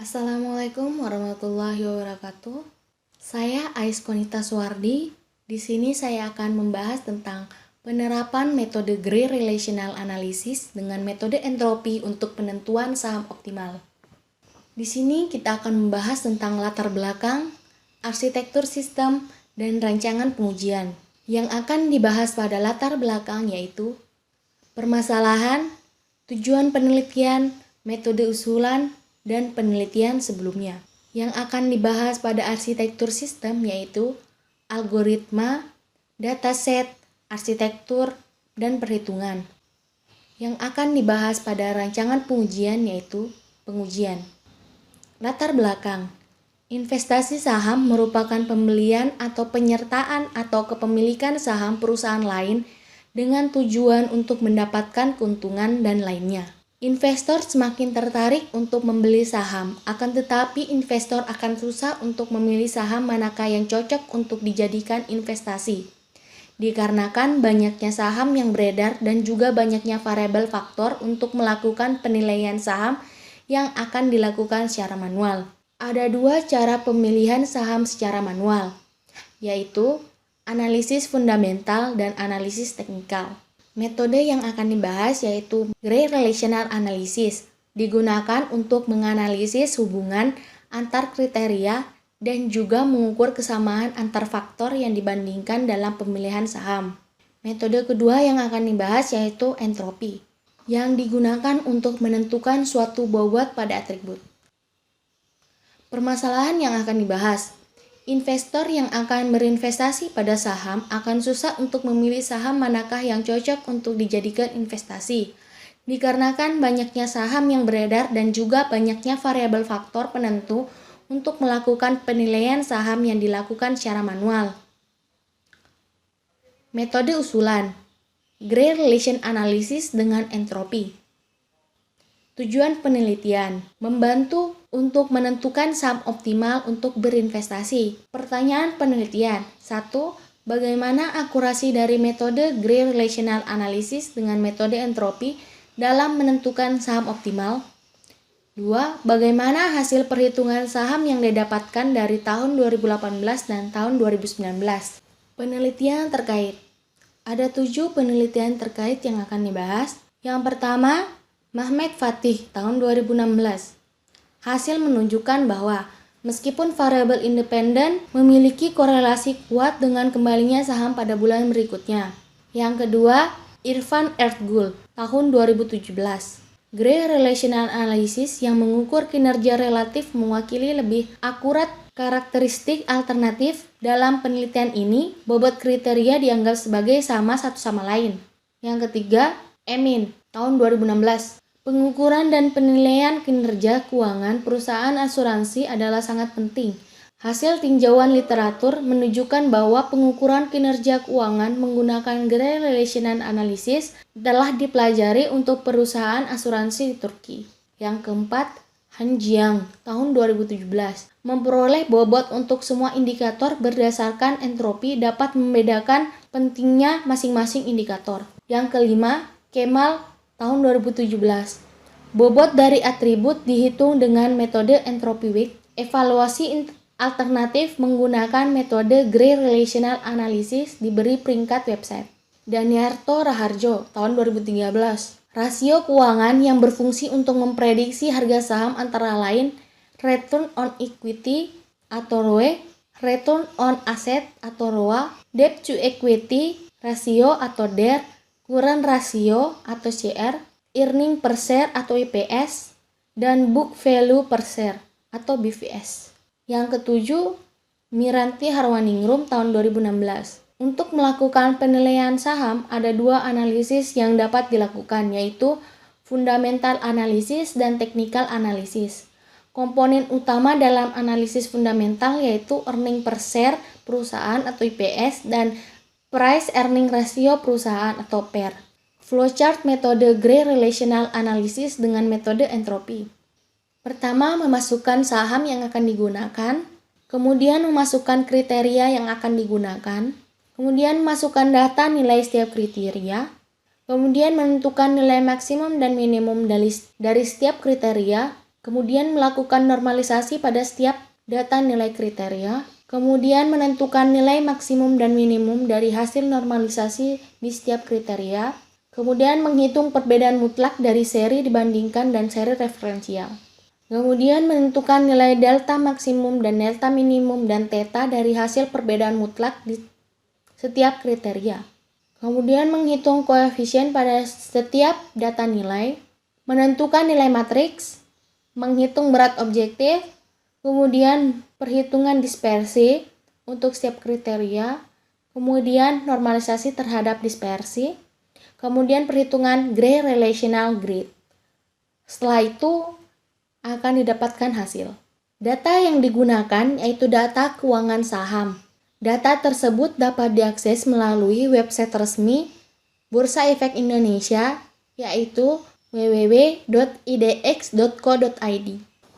Assalamualaikum warahmatullahi wabarakatuh. Saya Ais Konita Suwardi. Di sini saya akan membahas tentang penerapan metode Gray Relational Analysis dengan metode entropi untuk penentuan saham optimal. Di sini kita akan membahas tentang latar belakang, arsitektur sistem, dan rancangan pengujian. Yang akan dibahas pada latar belakang yaitu permasalahan, tujuan penelitian, metode usulan, dan penelitian sebelumnya. Yang akan dibahas pada arsitektur sistem yaitu algoritma, dataset, arsitektur, dan perhitungan. Yang akan dibahas pada rancangan pengujian yaitu pengujian. Latar belakang. Investasi saham merupakan pembelian atau penyertaan atau kepemilikan saham perusahaan lain dengan tujuan untuk mendapatkan keuntungan dan lainnya. Investor semakin tertarik untuk membeli saham, akan tetapi investor akan susah untuk memilih saham manakah yang cocok untuk dijadikan investasi. Dikarenakan banyaknya saham yang beredar dan juga banyaknya variabel faktor untuk melakukan penilaian saham yang akan dilakukan secara manual. Ada dua cara pemilihan saham secara manual, yaitu analisis fundamental dan analisis teknikal. Metode yang akan dibahas yaitu Gray Relational Analysis, digunakan untuk menganalisis hubungan antar kriteria dan juga mengukur kesamaan antar faktor yang dibandingkan dalam pemilihan saham. Metode kedua yang akan dibahas yaitu entropi, yang digunakan untuk menentukan suatu bobot pada atribut. Permasalahan yang akan dibahas. Investor yang akan berinvestasi pada saham akan susah untuk memilih saham manakah yang cocok untuk dijadikan investasi, dikarenakan banyaknya saham yang beredar dan juga banyaknya variabel faktor penentu untuk melakukan penilaian saham yang dilakukan secara manual. Metode usulan, Gray Relation Analysis dengan entropi. Tujuan penelitian, membantu untuk menentukan saham optimal untuk berinvestasi. Pertanyaan penelitian. 1. Bagaimana akurasi dari metode Gray Relational Analysis dengan metode entropi dalam menentukan saham optimal? 2. Bagaimana hasil perhitungan saham yang didapatkan dari tahun 2018 dan tahun 2019? Penelitian terkait. Ada 7 penelitian terkait yang akan dibahas. Yang pertama, Mehmet Fatih tahun 2016. Hasil menunjukkan bahwa meskipun variabel independen memiliki korelasi kuat dengan kembalinya saham pada bulan berikutnya. Yang kedua, Irfan Ertgul tahun 2017. Gray Relational Analysis yang mengukur kinerja relatif mewakili lebih akurat karakteristik alternatif. Dalam penelitian ini, bobot kriteria dianggap sebagai sama satu sama lain. Yang ketiga, Emin tahun 2016. Pengukuran dan penilaian kinerja keuangan perusahaan asuransi adalah sangat penting. Hasil tinjauan literatur menunjukkan bahwa pengukuran kinerja keuangan menggunakan Gray Relational Analysis telah dipelajari untuk perusahaan asuransi di Turki. Yang keempat, Han Jiang tahun 2017. Memperoleh bobot untuk semua indikator berdasarkan entropi dapat membedakan pentingnya masing-masing indikator. Yang kelima, Kemal tahun 2017. Bobot dari atribut dihitung dengan metode entropy weight. Evaluasi alternatif menggunakan metode Gray Relational Analysis diberi peringkat website. Daniarto Raharjo tahun 2013. Rasio keuangan yang berfungsi untuk memprediksi harga saham antara lain return on equity atau ROE, return on asset atau ROA, debt to equity ratio atau DER, current ratio atau CR, earning per share atau EPS, dan book value per share atau BVS. Yang ketujuh, Miranti Harwaningrum tahun 2016. Untuk melakukan penilaian saham, ada dua analisis yang dapat dilakukan, yaitu fundamental analysis dan technical analysis. Komponen utama dalam analisis fundamental yaitu earning per share perusahaan atau EPS dan price earning ratio perusahaan atau PER. Flowchart metode Gray Relational Analysis dengan metode entropi. Pertama, memasukkan saham yang akan digunakan, kemudian memasukkan kriteria yang akan digunakan, kemudian memasukkan data nilai setiap kriteria, kemudian menentukan nilai maksimum dan minimum dari setiap kriteria, kemudian melakukan normalisasi pada setiap data nilai kriteria, kemudian menentukan nilai maksimum dan minimum dari hasil normalisasi di setiap kriteria, kemudian menghitung perbedaan mutlak dari seri dibandingkan dan seri referensial. Kemudian menentukan nilai delta maksimum dan delta minimum dan theta dari hasil perbedaan mutlak di setiap kriteria. Kemudian menghitung koefisien pada setiap data nilai, menentukan nilai matriks, menghitung berat objektif, kemudian perhitungan dispersi untuk setiap kriteria, kemudian normalisasi terhadap dispersi, kemudian perhitungan Gray Relational Grid. Setelah itu akan didapatkan hasil. Data yang digunakan yaitu data keuangan saham. Data tersebut dapat diakses melalui website resmi Bursa Efek Indonesia yaitu www.idx.co.id.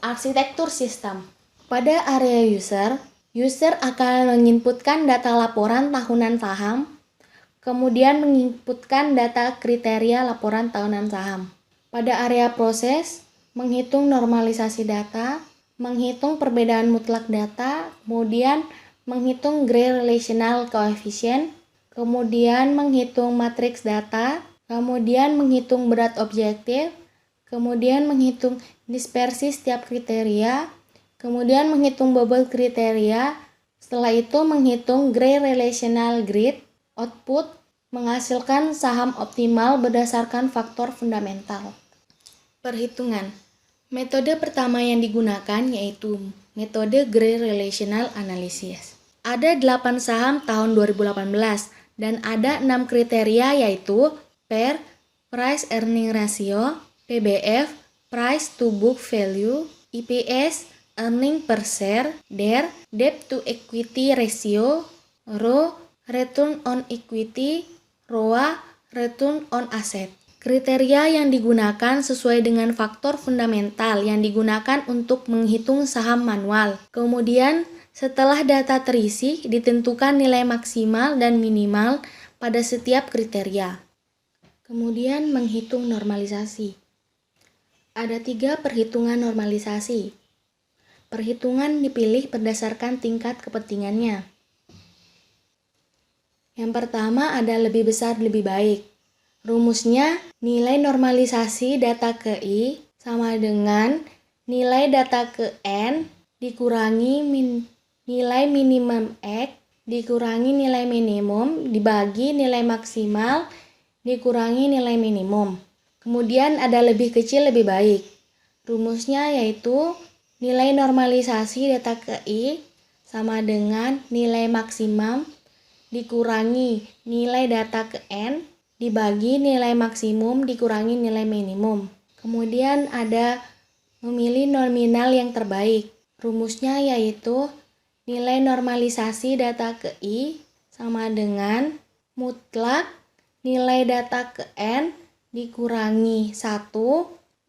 Arsitektur sistem. Pada area user akan menginputkan data laporan tahunan saham, kemudian menginputkan data kriteria laporan tahunan saham. Pada area proses, menghitung normalisasi data, menghitung perbedaan mutlak data, kemudian menghitung Gray Relational Coefficient, kemudian menghitung matriks data, kemudian menghitung berat objektif, kemudian menghitung dispersi setiap kriteria, kemudian menghitung bobot kriteria, setelah itu menghitung Gray Relational Grid, output menghasilkan saham optimal berdasarkan faktor fundamental. Perhitungan. Metode pertama yang digunakan yaitu metode Gray Relational Analysis. Ada 8 saham tahun 2018 dan ada 6 kriteria yaitu PER, Price Earning Ratio, PBF, Price to Book Value, EPS, Earning per share, DER, Debt to Equity Ratio, ROE, Return on Equity, ROA, Return on Asset. Kriteria yang digunakan sesuai dengan faktor fundamental yang digunakan untuk menghitung saham manual. Kemudian, setelah data terisi, ditentukan nilai maksimal dan minimal pada setiap kriteria. Kemudian, menghitung normalisasi. Ada 3 perhitungan normalisasi. Perhitungan dipilih berdasarkan tingkat kepentingannya. Yang pertama ada lebih besar lebih baik. Rumusnya nilai normalisasi data ke I sama dengan nilai data ke N dikurangi nilai minimum X dikurangi nilai minimum dibagi nilai maksimal dikurangi nilai minimum. Kemudian ada lebih kecil lebih baik. Rumusnya yaitu nilai normalisasi data ke I sama dengan nilai maksimum dikurangi nilai data ke N dibagi nilai maksimum dikurangi nilai minimum. Kemudian ada memilih nominal yang terbaik. Rumusnya yaitu nilai normalisasi data ke I sama dengan mutlak nilai data ke N dikurangi 1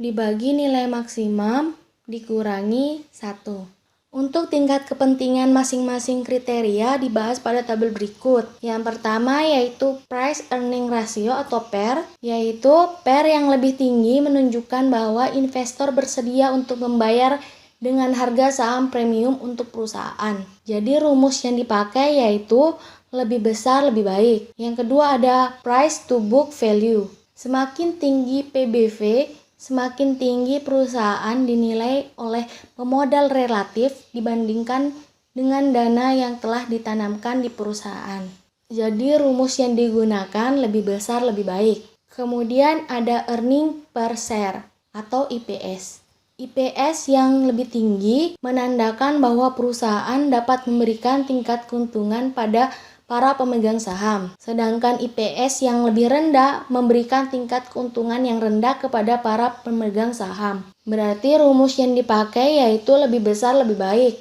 dibagi nilai maksimum dikurangi 1. Untuk tingkat kepentingan masing-masing kriteria dibahas pada tabel berikut. Yang pertama yaitu Price Earning Ratio atau PER, yaitu PER yang lebih tinggi menunjukkan bahwa investor bersedia untuk membayar dengan harga saham premium untuk perusahaan. Jadi rumus yang dipakai yaitu lebih besar lebih baik. Yang kedua ada Price to Book Value. Semakin tinggi PBV, semakin tinggi perusahaan dinilai oleh pemodal relatif dibandingkan dengan dana yang telah ditanamkan di perusahaan. Jadi rumus yang digunakan lebih besar lebih baik. Kemudian ada earning per share atau IPS. IPS yang lebih tinggi menandakan bahwa perusahaan dapat memberikan tingkat keuntungan pada para pemegang saham, sedangkan IPS yang lebih rendah memberikan tingkat keuntungan yang rendah kepada para pemegang saham. Berarti rumus yang dipakai yaitu lebih besar lebih baik.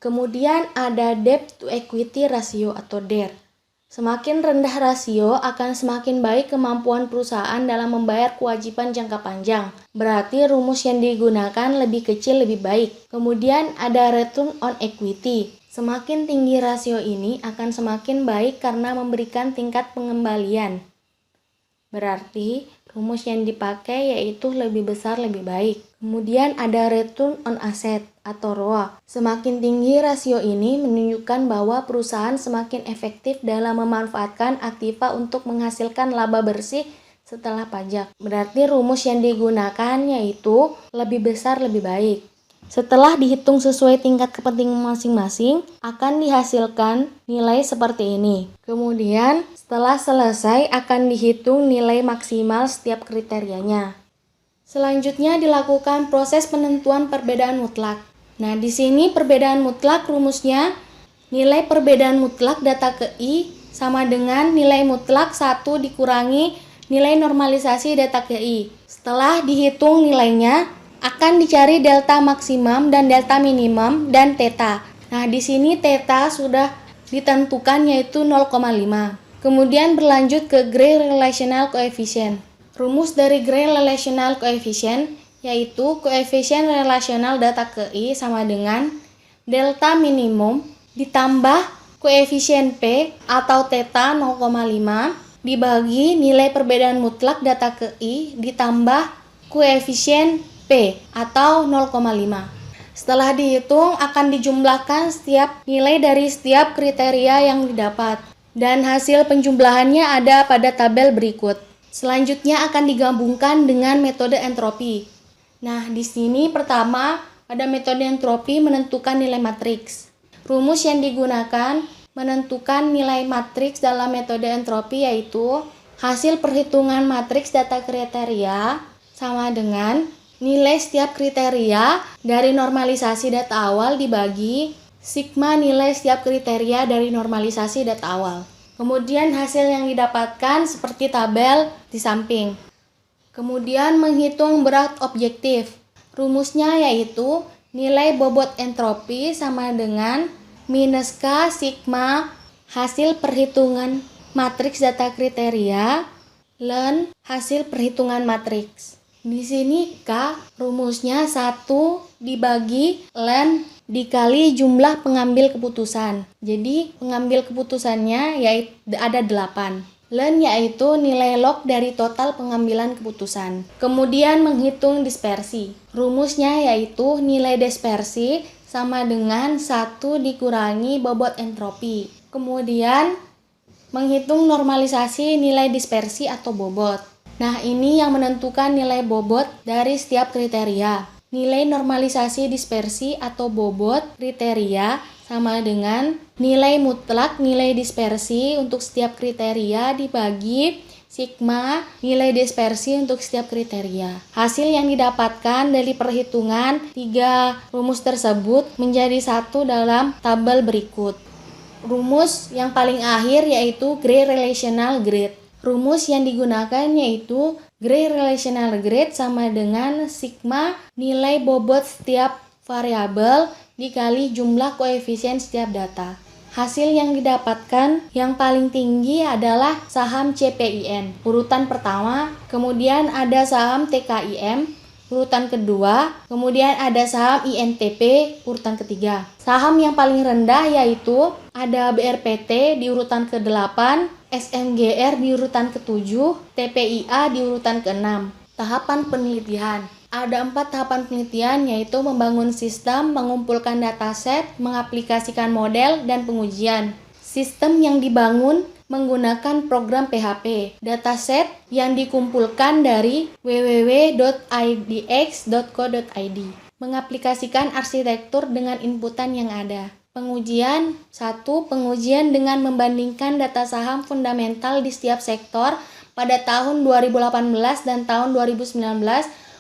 Kemudian ada Debt to Equity Ratio atau DER. Semakin rendah rasio akan semakin baik kemampuan perusahaan dalam membayar kewajiban jangka panjang. Berarti rumus yang digunakan lebih kecil lebih baik. Kemudian ada Return on Equity. Semakin tinggi rasio ini akan semakin baik karena memberikan tingkat pengembalian. Berarti Rumus yang dipakai yaitu lebih besar lebih baik. Kemudian ada return on asset atau ROA. Semakin tinggi rasio ini menunjukkan bahwa perusahaan semakin efektif dalam memanfaatkan aktiva untuk menghasilkan laba bersih setelah pajak. Berarti rumus yang digunakan yaitu lebih besar lebih baik. Setelah dihitung sesuai tingkat kepentingan masing-masing, akan dihasilkan nilai seperti ini. Kemudian, setelah selesai akan dihitung nilai maksimal setiap kriterianya. Selanjutnya dilakukan proses penentuan perbedaan mutlak. Nah, di sini perbedaan mutlak rumusnya nilai perbedaan mutlak data ke I sama dengan nilai mutlak 1 dikurangi nilai normalisasi data ke I. Setelah dihitung nilainya, akan dicari delta maksimum dan delta minimum dan theta. Nah, di sini theta sudah ditentukan yaitu 0,5. Kemudian berlanjut ke Gray Relational Coefficient. Rumus dari Gray Relational Coefficient yaitu koefisien relasional data ke I sama dengan delta minimum ditambah koefisien P atau theta 0,5 dibagi nilai perbedaan mutlak data ke I ditambah koefisien P atau 0,5. Setelah dihitung akan dijumlahkan setiap nilai dari setiap kriteria yang didapat dan hasil penjumlahannya ada pada tabel berikut. Selanjutnya akan digabungkan dengan metode entropi. Nah, di sini pertama pada metode entropi menentukan nilai matriks. Rumus yang digunakan menentukan nilai matriks dalam metode entropi yaitu hasil perhitungan matriks data kriteria sama dengan nilai setiap kriteria dari normalisasi data awal dibagi sigma nilai setiap kriteria dari normalisasi data awal. Kemudian hasil yang didapatkan seperti tabel di samping. Kemudian menghitung berat objektif. Rumusnya yaitu nilai bobot entropi sama dengan minus K sigma hasil perhitungan matriks data kriteria ln hasil perhitungan matriks. Di sini K rumusnya 1 dibagi ln dikali jumlah pengambil keputusan. Jadi pengambil keputusannya yaitu ada 8. Ln yaitu nilai log dari total pengambilan keputusan. Kemudian menghitung dispersi. Rumusnya yaitu nilai dispersi sama dengan 1 dikurangi bobot entropi. Kemudian menghitung normalisasi nilai dispersi atau bobot. Nah, ini yang menentukan nilai bobot dari setiap kriteria. Nilai normalisasi dispersi atau bobot kriteria sama dengan nilai mutlak nilai dispersi untuk setiap kriteria dibagi sigma nilai dispersi untuk setiap kriteria. Hasil yang didapatkan dari perhitungan 3 rumus tersebut menjadi satu dalam tabel berikut. Rumus yang paling akhir yaitu Gray Relational Grade. Rumus yang digunakan yaitu Gray Relational Grade sama dengan sigma nilai bobot setiap variabel dikali jumlah koefisien setiap data. Hasil yang didapatkan yang paling tinggi adalah saham CPIN, urutan pertama, kemudian ada saham TKIM, urutan kedua, kemudian ada saham INTP, urutan ketiga. Saham yang paling rendah yaitu ada BRPT di urutan ke-8, SMGR di urutan ke-7, TPIA di urutan ke-6. Tahapan penelitian. Ada 4 tahapan penelitian yaitu membangun sistem, mengumpulkan dataset, mengaplikasikan model, dan pengujian. Sistem yang dibangun menggunakan program PHP. Dataset yang dikumpulkan dari www.idx.co.id. Mengaplikasikan arsitektur dengan inputan yang ada. Pengujian 1. Pengujian dengan membandingkan data saham fundamental di setiap sektor pada tahun 2018 dan tahun 2019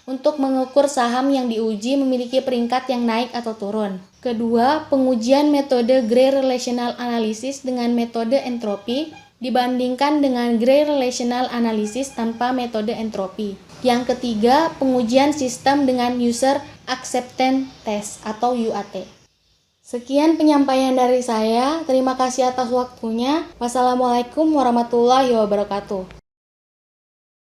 untuk mengukur saham yang diuji memiliki peringkat yang naik atau turun. Kedua, pengujian metode Gray Relational Analysis dengan metode entropi dibandingkan dengan Gray Relational Analysis tanpa metode entropi. Yang ketiga, pengujian sistem dengan User Acceptance Test atau UAT. Sekian penyampaian dari saya. Terima kasih atas waktunya. Wassalamualaikum warahmatullahi wabarakatuh.